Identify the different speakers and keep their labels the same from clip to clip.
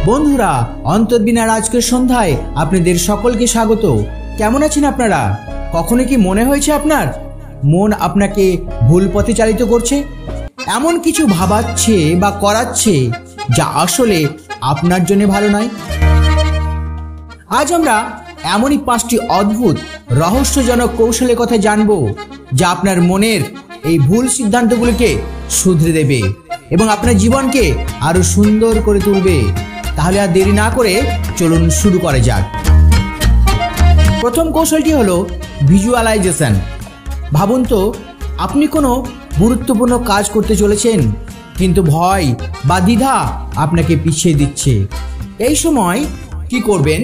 Speaker 1: বন্ধুরা, অন্তর্বিনার আজকের সন্ধ্যায় আপনাদের সকলকে স্বাগত। কেমন আছেন আপনারা? কখনো কি মনে হয়েছে আপনার মন আপনাকে ভুল পথে চালিত করছে, এমন কিছু ভাবাচ্ছে বা করাচ্ছে যা আসলে আপনার জন্য ভালো নয়? আজ আমরা এমনই 5টি অদ্ভুত রহস্যজনক কৌশলের কথা জানব যা আপনার মনের এই ভুল সিদ্ধান্তগুলিকে শুধরে দেবে এবং আপনার জীবনকে আরো সুন্দর করে তুলবে। তাহলে আর দেরি না করে চলুন শুরু করা যাক। প্রথম কৌশলটি হলো ভিজুয়ালাইজেশন। ভাবুন তো, আপনি কোনো গুরুত্বপূর্ণ কাজ করতে চলেছেন, কিন্তু ভয় বা দ্বিধা আপনাকে পিছিয়ে দিচ্ছে। এই সময় কি করবেন?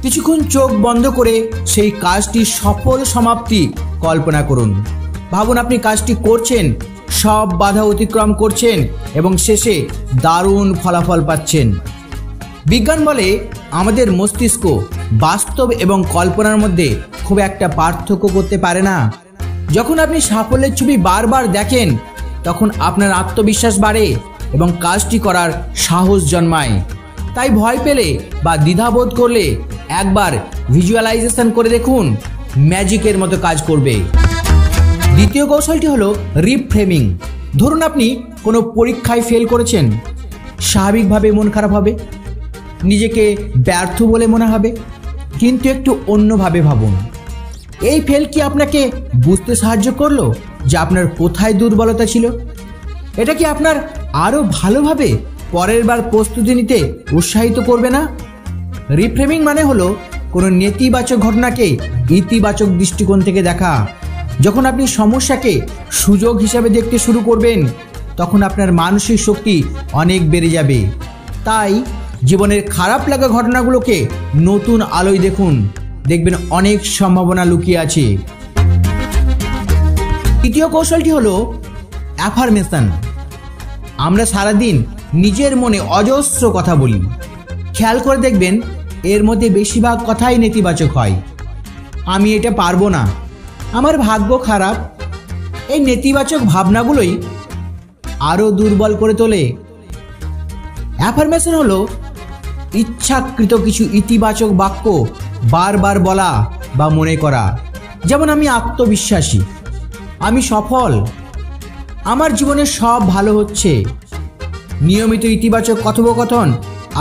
Speaker 1: কিছুক্ষণ চোখ বন্ধ করে সেই কাজটির সফল সমাপ্তি কল্পনা করুন। ভাবুন আপনি কাজটি করছেন, সব বাধা অতিক্রম করছেন এবং শেষে দারুণ ফলাফল পাচ্ছেন। বিজ্ঞান বলে আমাদের মস্তিষ্ক বাস্তব এবং কল্পনার মধ্যে খুব একটা পার্থক্য করতে পারে না। যখন আপনি সাফল্যের ছবি বারবার দেখেন, তখন আপনার আত্মবিশ্বাস বাড়ে এবং কাজটি করার সাহস জন্মায়। তাই ভয় পেলে বা দ্বিধাবোধ করলে একবার ভিজুয়ালাইজেশন করে দেখুন, ম্যাজিকের মতো কাজ করবে। দ্বিতীয় কৌশলটি হলো রিফ্রেমিং। ধরুন আপনি কোনো পরীক্ষায় ফেল করেছেন, স্বাভাবিকভাবে মন খারাপ হবে, নিজেকে ব্যর্থ বলে মনে হবে, কিন্তু একটু অন্যভাবে ভাবুন। এই ফেল কি আপনাকে বুঝতে সাহায্য করলো যে আপনার কোথায় দুর্বলতা ছিল? এটা কি আপনার আরো ভালোভাবে পরের বার প্রস্তুতি নিতে উৎসাহিত করবে না? রিফ্রেমিং মানে হলো কোনো নেতিবাচক ঘটনাকে ইতিবাচক দৃষ্টিকোণ থেকে দেখা। যখন আপনি সমস্যাকে সুযোগ হিসাবে দেখতে শুরু করবেন, তখন আপনার মানসিক শক্তি অনেক বেড়ে যাবে। তাই জীবনের খারাপ লাগা ঘটনাগুলোকে নতুন আলোয় দেখুন, দেখবেন অনেক সম্ভাবনা লুকিয়ে আছে। তৃতীয় কৌশলটি হলো অ্যাফার্মেশন। আমরা সারাদিন নিজের মনে অজস্র কথা বলি। খেয়াল করে দেখবেন এর মধ্যে বেশিরভাগ কথাই নেতিবাচক হয়। আমি এটা পারবো না, আমার ভাগ্য খারাপ। এই নেতিবাচক ভাবনাগুলোই আরো দুর্বল করে তোলে। অ্যাফার্মেশন হলো ইচ্ছাকৃত কিছু ইতিবাচক বাক্য বারবার বলা বা মনে করা। যেমন আমি আত্মবিশ্বাসী, আমি সফল, আমার জীবনে সব ভালো হচ্ছে। নিয়মিত ইতিবাচক কথোপকথন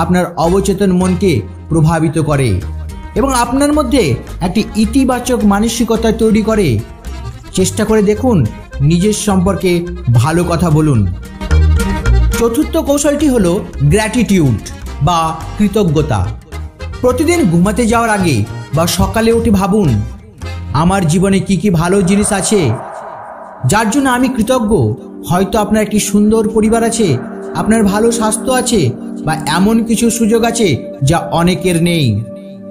Speaker 1: আপনার অবচেতন মনকে প্রভাবিত করে এবং আপনার মধ্যে একটি ইতিবাচক মানসিকতা তৈরি করে। চেষ্টা করে দেখুন নিজের সম্পর্কে ভালো কথা বলুন। চতুর্থ কৌশলটি হলো গ্র্যাটিটিউড বা কৃতজ্ঞতা। প্রতিদিন ঘুমাতে যাওয়ার আগে বা সকালে উঠে ভাবুন, আমার জীবনে কি কি ভালো জিনিস আছে যার জন্য আমি কৃতজ্ঞ। হয়তো আপনার একটি সুন্দর পরিবার আছে, আপনার ভালো স্বাস্থ্য আছে, বা এমন কিছু সুযোগ আছে যা অনেকের নেই।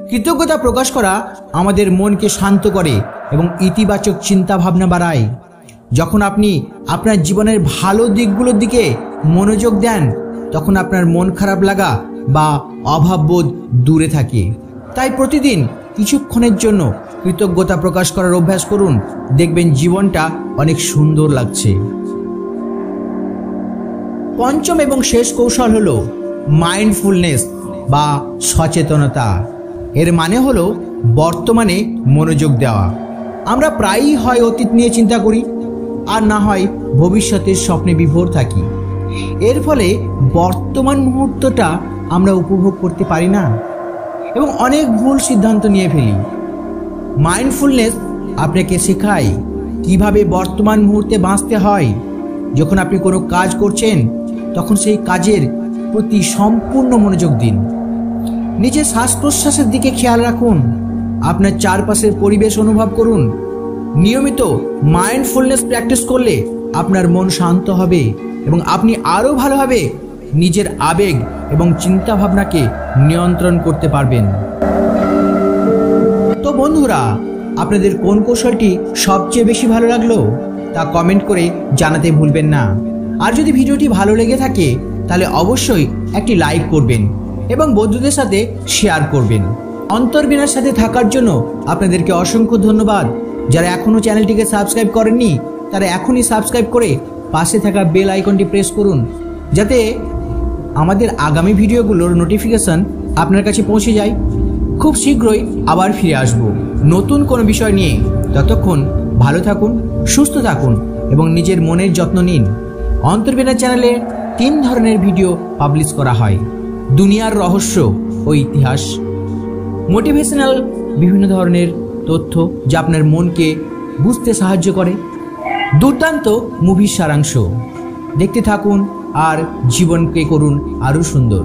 Speaker 1: কৃতজ্ঞতা প্রকাশ করা আমাদের মনকে শান্ত করে এবং ইতিবাচক চিন্তা ভাবনা বাড়ায়। যখন আপনি আপনার জীবনের ভালো দিকগুলোর দিকে মনোযোগ দেন, তখন আপনার মন খারাপ লাগা বা অভাববোধ দূরে থাকে। তাই প্রতিদিন কিছুক্ষণের জন্য কৃতজ্ঞতা প্রকাশ করার অভ্যাস করুন, দেখবেন জীবনটা অনেক সুন্দর লাগছে। পঞ্চম এবং শেষ কৌশল হলো মাইন্ডফুলনেস বা সচেতনতা। এর মানে হলো বর্তমানে মনোযোগ দেওয়া। আমরা প্রায়ই হয় অতীত নিয়ে চিন্তা করি, আর না হয় ভবিষ্যতের স্বপ্নে বিভোর থাকি। এর ফলে বর্তমান মুহূর্তটা আমরা উপভোগ করতে পারি না এবং অনেক ভুল সিদ্ধান্ত নিয়ে ফেলি। মাইন্ডফুলনেস আপনাকে শেখায় কিভাবে বর্তমান মুহূর্তে বাঁচতে হয়। যখন আপনি কোনো কাজ করছেন, তখন সেই কাজের প্রতি সম্পূর্ণ মনোযোগ দিন। নিজের শ্বাস প্রশ্বাসের দিকে খেয়াল রাখুন, আপনার চারপাশের পরিবেশ অনুভব করুন। নিয়মিত মাইন্ডফুলনেস প্র্যাকটিস করলে আপনার মন শান্ত হবে এবং আপনি আরও ভালোভাবে নিজের আবেগ এবং চিন্তা ভাবনাকে নিয়ন্ত্রণ করতে পারবেন। তো বন্ধুরা, আপনাদের কোন কৌশলটি সবচেয়ে বেশি ভালো লাগলো তা কমেন্ট করে জানাতে ভুলবেন না। আর যদি ভিডিওটি ভালো লেগে থাকে তাহলে অবশ্যই একটি লাইক করবেন এবং বন্ধুদের সাথে শেয়ার করবেন। অন্তর্বিনার সাথে থাকার জন্য আপনাদেরকে অসংখ্য ধন্যবাদ। যারা এখনও চ্যানেলটিকে সাবস্ক্রাইব করেননি তারা এখনই সাবস্ক্রাইব করে পাশে থাকা বেল আইকনটি প্রেস করুন, যাতে আমাদের আগামী ভিডিওগুলোর নোটিফিকেশন আপনার কাছে পৌঁছে যায়। খুব শীঘ্রই আবার ফিরে আসব নতুন কোনো বিষয় নিয়ে। ততক্ষণ ভালো থাকুন, সুস্থ থাকুন এবং নিজের মনের যত্ন নিন। অন্তর্বেনা চ্যানেলে 3 ধরনের ভিডিও পাবলিশ করা হয়: দুনিয়ার রহস্য ও ইতিহাস, মোটিভেশনাল বিভিন্ন ধরনের তথ্য যা আপনার মনকে বুঝতে সাহায্য করে, দুর্দান্ত মুভির সারাংশ। দেখতে থাকুন আর জীবনকে করুন আরও সুন্দর।